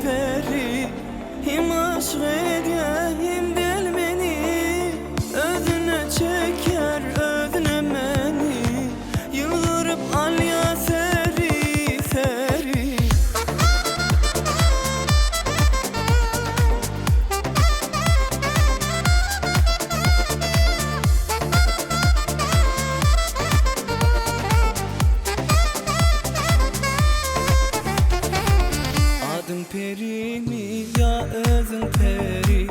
peri Hem aşk ediyor hem del beni Özüne çeker özüne meni Yıldırıp alya seri seri Adın peri mi ya özün peri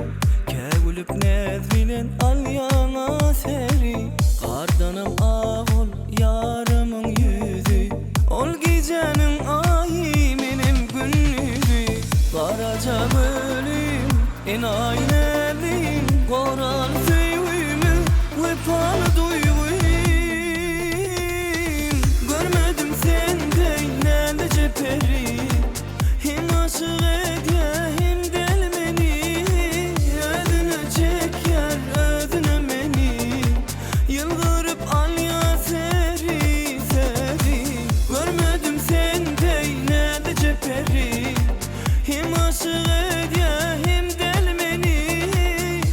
Kevülüp nezvilen alyana seri Kardanım ağol yarımın yüzü Ol gecenin ayı benim gündüzü Karaca bölüm en ayneliyim Koral sevimi ve palı duyuyum Görmedim sende neredece peri Hem aşık ediyor hem del beni Özüne çeker özüne meni Yıldırıp alya seri seri Görmedim sende neredece peri Hem aşık ediyor hem del beni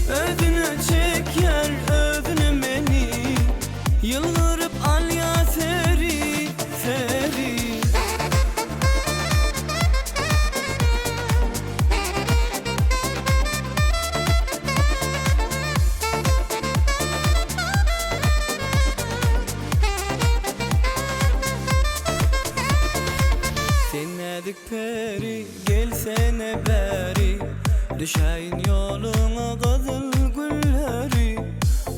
Özüne çeker özüne meni Yıldırıp alya seri seri Sennedik peri gelsene beri Düşeyin yoluna kızıl gülleri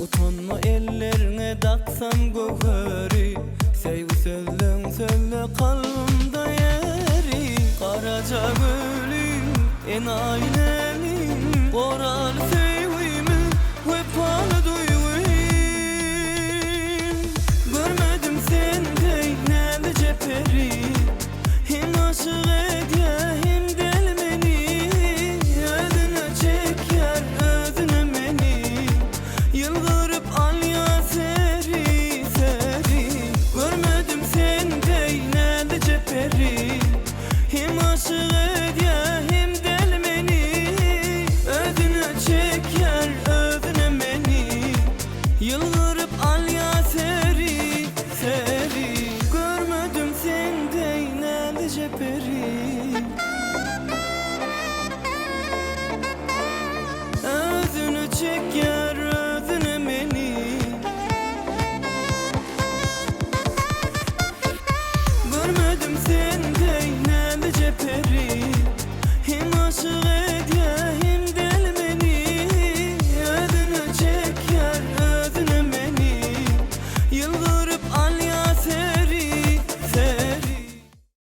Utanma ellerine taksam göğeri Sevgi sözlün söyle kalbimde yeri Karaca gülüm en aynelim Koral sevgimi ve palı duyuyum Görmedim sende neredece peri Hem aşık ediyor hem del beni Özüne çeker özüne meni Yıldırıp alya seri seri Görmedim sende neredece peri Hem aşık ediyor hem del beni Özüne çeker özüne meni Yıldırıp alya seri seri Görmedim sende neredece peri Özünü çeker özüne meni Görmedim sende neredece peri Hem aşık